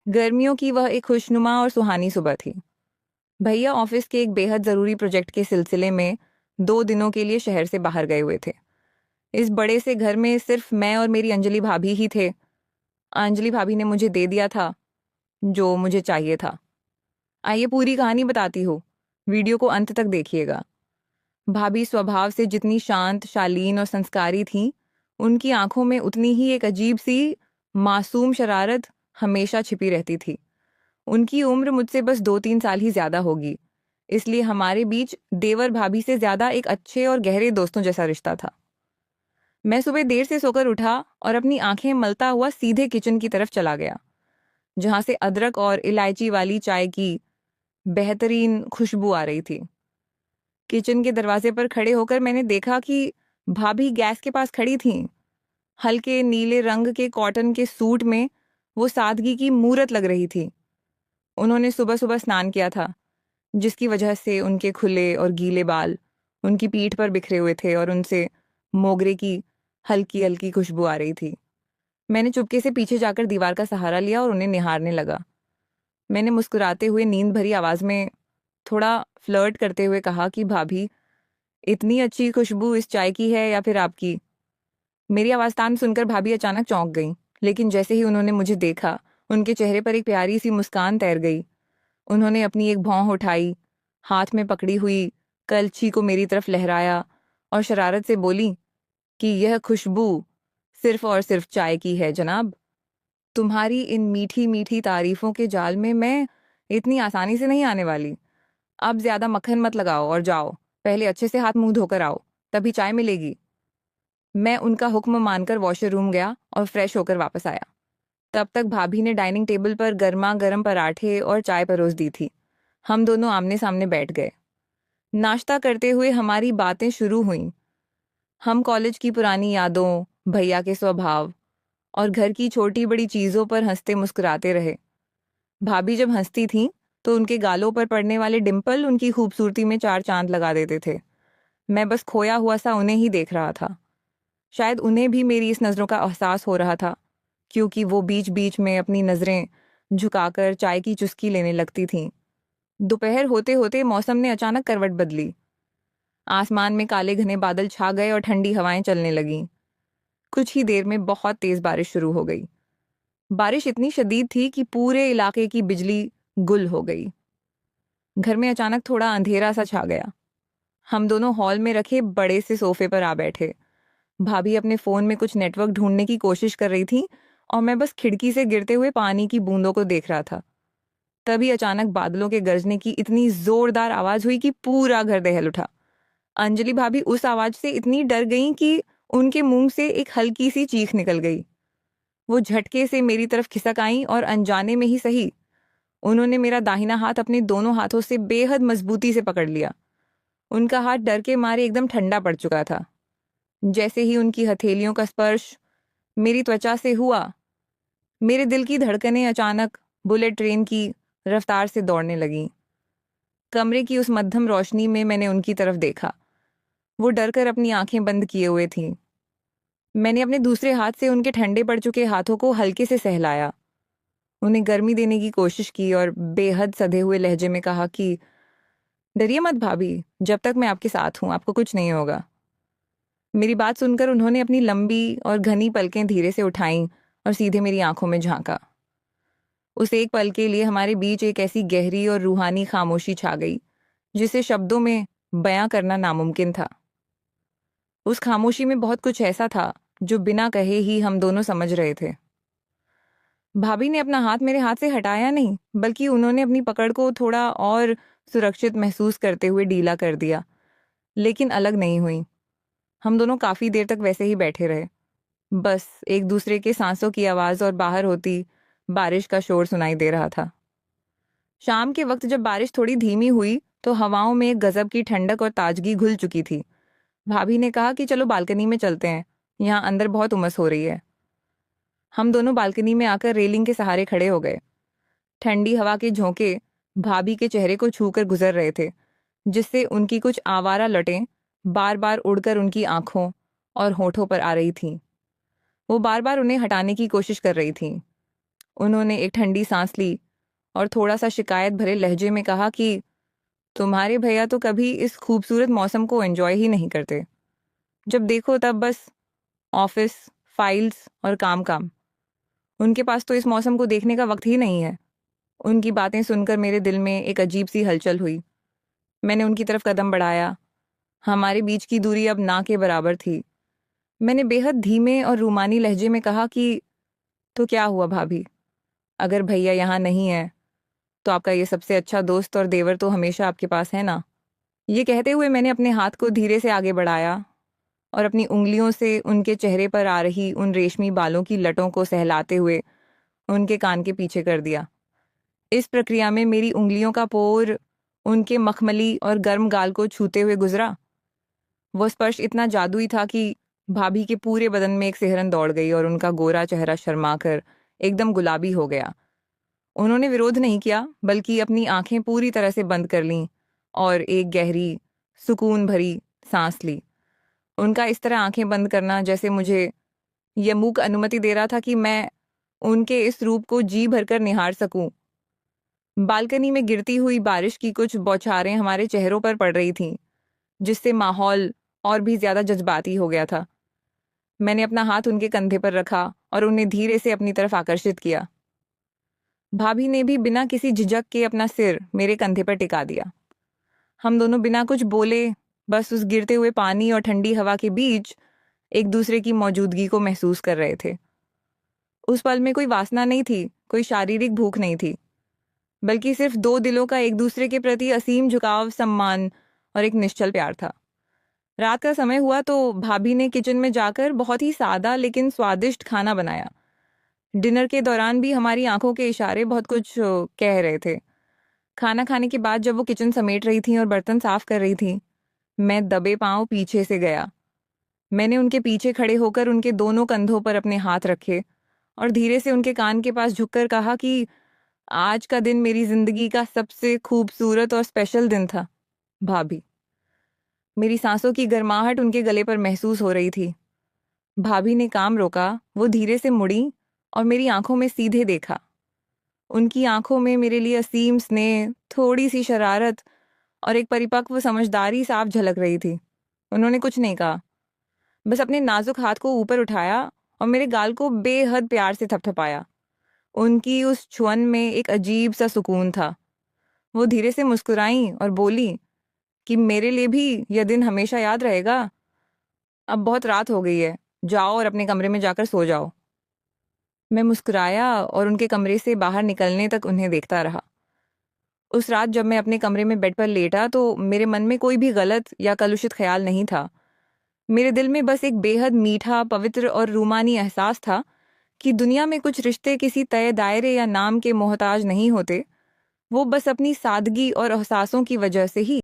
गर्मियों की वह एक खुशनुमा और सुहानी सुबह थी। भैया ऑफिस के एक बेहद ज़रूरी प्रोजेक्ट के सिलसिले में 2 दिनों के लिए शहर से बाहर गए हुए थे। इस बड़े से घर में सिर्फ मैं और मेरी अंजलि भाभी ही थे। अंजलि भाभी ने मुझे दे दिया था जो मुझे चाहिए था। आइए पूरी कहानी बताती हूँ। वीडियो को अंत तक देखिएगा। भाभी स्वभाव से जितनी शांत, शालीन और संस्कारी थीं, उनकी आंखों में उतनी ही एक अजीब सी मासूम शरारत हमेशा छिपी रहती थी। उनकी उम्र मुझसे बस 2-3 साल ही ज्यादा होगी, इसलिए हमारे बीच देवर भाभी से ज्यादा एक अच्छे और गहरे दोस्तों जैसा रिश्ता था। मैं सुबह देर से सोकर उठा और अपनी आंखें मलता हुआ सीधे किचन की तरफ चला गया, जहां से अदरक और इलायची वाली चाय की बेहतरीन खुशबू आ रही थी। किचन के दरवाजे पर खड़े होकर मैंने देखा कि भाभी गैस के पास खड़ी थीं। हल्के नीले रंग के कॉटन के सूट में वो सादगी की मूरत लग रही थी। उन्होंने सुबह सुबह स्नान किया था, जिसकी वजह से उनके खुले और गीले बाल उनकी पीठ पर बिखरे हुए थे और उनसे मोगरे की हल्की हल्की खुशबू आ रही थी। मैंने चुपके से पीछे जाकर दीवार का सहारा लिया और उन्हें निहारने लगा। मैंने मुस्कुराते हुए नींद भरी आवाज में थोड़ा फ्लर्ट करते हुए कहा कि भाभी, इतनी अच्छी खुशबू इस चाय की है या फिर आपकी? मेरी आवाज तान सुनकर भाभी अचानक चौंक गईं, लेकिन जैसे ही उन्होंने मुझे देखा, उनके चेहरे पर एक प्यारी सी मुस्कान तैर गई। उन्होंने अपनी एक भौं उठाई, हाथ में पकड़ी हुई कलछी को मेरी तरफ लहराया और शरारत से बोली कि यह खुशबू सिर्फ और सिर्फ चाय की है जनाब। तुम्हारी इन मीठी मीठी तारीफों के जाल में मैं इतनी आसानी से नहीं आने वाली। अब ज्यादा मक्खन मत लगाओ और जाओ, पहले अच्छे से हाथ मुंह धोकर आओ, तभी चाय मिलेगी। मैं उनका हुक्म मानकर वॉशरूम गया और फ्रेश होकर वापस आया। तब तक भाभी ने डाइनिंग टेबल पर गर्मा गर्म पराठे और चाय परोस दी थी। हम दोनों आमने सामने बैठ गए। नाश्ता करते हुए हमारी बातें शुरू हुईं। हम कॉलेज की पुरानी यादों, भैया के स्वभाव और घर की छोटी बड़ी चीजों पर हंसते मुस्कुराते रहे। भाभी जब हंसती थीं, तो उनके गालों पर पड़ने वाले डिम्पल उनकी खूबसूरती में चार चांद लगा देते थे। मैं बस खोया हुआ सा उन्हें ही देख रहा था। शायद उन्हें भी मेरी इस नज़रों का एहसास हो रहा था, क्योंकि वो बीच बीच में अपनी नज़रें झुकाकर चाय की चुस्की लेने लगती थीं। दोपहर होते होते मौसम ने अचानक करवट बदली। आसमान में काले घने बादल छा गए और ठंडी हवाएं चलने लगीं। कुछ ही देर में बहुत तेज बारिश शुरू हो गई। बारिश इतनी शदीद थी कि पूरे इलाके की बिजली गुल हो गई। घर में अचानक थोड़ा अंधेरा सा छा गया। हम दोनों हॉल में रखे बड़े से सोफे पर आ बैठे। भाभी अपने फोन में कुछ नेटवर्क ढूंढने की कोशिश कर रही थी और मैं बस खिड़की से गिरते हुए पानी की बूंदों को देख रहा था। तभी अचानक बादलों के गरजने की इतनी जोरदार आवाज हुई कि पूरा घर दहल उठा। अंजलि भाभी उस आवाज से इतनी डर गईं कि उनके मुंह से एक हल्की सी चीख निकल गई। वो झटके से मेरी तरफ खिसक आईं और अनजाने में ही सही, उन्होंने मेरा दाहिना हाथ अपने दोनों हाथों से बेहद मजबूती से पकड़ लिया। उनका हाथ डर के मारे एकदम ठंडा पड़ चुका था। जैसे ही उनकी हथेलियों का स्पर्श मेरी त्वचा से हुआ, मेरे दिल की धड़कनें अचानक बुलेट ट्रेन की रफ्तार से दौड़ने लगीं। कमरे की उस मध्यम रोशनी में मैंने उनकी तरफ देखा। वो डरकर अपनी आंखें बंद किए हुए थीं। मैंने अपने दूसरे हाथ से उनके ठंडे पड़ चुके हाथों को हल्के से सहलाया, उन्हें गर्मी देने की कोशिश की और बेहद सधे हुए लहजे में कहा कि डरिए मत भाभी, जब तक मैं आपके साथ हूं आपको कुछ नहीं होगा। मेरी बात सुनकर उन्होंने अपनी लंबी और घनी पलकें धीरे से उठाईं और सीधे मेरी आंखों में झांका। उस एक पल के लिए हमारे बीच एक ऐसी गहरी और रूहानी खामोशी छा गई जिसे शब्दों में बयां करना नामुमकिन था। उस खामोशी में बहुत कुछ ऐसा था जो बिना कहे ही हम दोनों समझ रहे थे। भाभी ने अपना हाथ मेरे हाथ से हटाया नहीं, बल्कि उन्होंने अपनी पकड़ को थोड़ा और सुरक्षित महसूस करते हुए ढीला कर दिया, लेकिन अलग नहीं हुई। हम दोनों काफी देर तक वैसे ही बैठे रहे। बस एक दूसरे के सांसों की आवाज और बाहर होती बारिश का शोर सुनाई दे रहा था। शाम के वक्त जब बारिश थोड़ी धीमी हुई, तो हवाओं में एक गजब की ठंडक और ताजगी घुल चुकी थी। भाभी ने कहा कि चलो बालकनी में चलते हैं, यहाँ अंदर बहुत उमस हो रही है। हम दोनों बालकनी में आकर रेलिंग के सहारे खड़े हो गए। ठंडी हवा के झोंके भाभी के चेहरे को छूकर गुजर रहे थे, जिससे उनकी कुछ आवारा लटें बार बार उड़कर उनकी आंखों और होठों पर आ रही थीं। वो बार बार उन्हें हटाने की कोशिश कर रही थीं। उन्होंने एक ठंडी सांस ली और थोड़ा सा शिकायत भरे लहजे में कहा कि तुम्हारे भैया तो कभी इस खूबसूरत मौसम को एंजॉय ही नहीं करते। जब देखो तब बस ऑफिस, फाइल्स और काम काम। उनके पास तो इस मौसम को देखने का वक्त ही नहीं है। उनकी बातें सुनकर मेरे दिल में एक अजीब सी हलचल हुई। मैंने उनकी तरफ कदम बढ़ाया। हमारे बीच की दूरी अब ना के बराबर थी। मैंने बेहद धीमे और रूमानी लहजे में कहा कि तो क्या हुआ भाभी, अगर भैया यहाँ नहीं है तो आपका ये सबसे अच्छा दोस्त और देवर तो हमेशा आपके पास है ना। ये कहते हुए मैंने अपने हाथ को धीरे से आगे बढ़ाया और अपनी उंगलियों से उनके चेहरे पर आ रही उन रेशमी बालों की लटों को सहलाते हुए उनके कान के पीछे कर दिया। इस प्रक्रिया में मेरी उंगलियों का पोर उनके मखमली और गर्म गाल को छूते हुए गुजरा। वो स्पर्श इतना जादुई था कि भाभी के पूरे बदन में एक सिहरन दौड़ गई और उनका गोरा चेहरा शर्माकर एकदम गुलाबी हो गया। उन्होंने विरोध नहीं किया, बल्कि अपनी आंखें पूरी तरह से बंद कर लीं और एक गहरी, सुकून भरी सांस ली। उनका इस तरह आंखें बंद करना जैसे मुझे यह मूक अनुमति दे रहा था कि मैं उनके इस रूप को जी भरकर निहार सकूं। बालकनी में गिरती हुई बारिश की कुछ बौछारें हमारे चेहरों पर पड़ रही थीं, जिससे माहौल और भी ज्यादा जज्बाती हो गया था। मैंने अपना हाथ उनके कंधे पर रखा और उन्हें धीरे से अपनी तरफ आकर्षित किया। भाभी ने भी बिना किसी झिझक के अपना सिर मेरे कंधे पर टिका दिया। हम दोनों बिना कुछ बोले बस उस गिरते हुए पानी और ठंडी हवा के बीच एक दूसरे की मौजूदगी को महसूस कर रहे थे। उस पल में कोई वासना नहीं थी, कोई शारीरिक भूख नहीं थी, बल्कि सिर्फ दो दिलों का एक दूसरे के प्रति असीम झुकाव, सम्मान और एक निश्चल प्यार था। रात का समय हुआ तो भाभी ने किचन में जाकर बहुत ही सादा लेकिन स्वादिष्ट खाना बनाया। डिनर के दौरान भी हमारी आंखों के इशारे बहुत कुछ कह रहे थे। खाना खाने के बाद जब वो किचन समेट रही थी और बर्तन साफ कर रही थी, मैं दबे पांव पीछे से गया। मैंने उनके पीछे खड़े होकर उनके दोनों कंधों पर अपने हाथ रखे और धीरे से उनके कान के पास झुककर कहा कि आज का दिन मेरी जिंदगी का सबसे खूबसूरत और स्पेशल दिन था भाभी। मेरी सांसों की गर्माहट उनके गले पर महसूस हो रही थी। भाभी ने काम रोका, वो धीरे से मुड़ी और मेरी आंखों में सीधे देखा। उनकी आंखों में मेरे लिए असीम स्नेह, थोड़ी सी शरारत और एक परिपक्व समझदारी साफ झलक रही थी। उन्होंने कुछ नहीं कहा, बस अपने नाजुक हाथ को ऊपर उठाया और मेरे गाल को बेहद प्यार से थपथपाया। उनकी उस छुअन में एक अजीब सा सुकून था। वो धीरे से मुस्कुराई और बोली कि मेरे लिए भी यह दिन हमेशा याद रहेगा। अब बहुत रात हो गई है, जाओ और अपने कमरे में जाकर सो जाओ। मैं मुस्कुराया और उनके कमरे से बाहर निकलने तक उन्हें देखता रहा। उस रात जब मैं अपने कमरे में बेड पर लेटा तो मेरे मन में कोई भी गलत या कलुषित ख्याल नहीं था। मेरे दिल में बस एक बेहद मीठा, पवित्र और रूमानी एहसास था कि दुनिया में कुछ रिश्ते किसी तय दायरे या नाम के मोहताज नहीं होते। वो बस अपनी सादगी और एहसासों की वजह से ही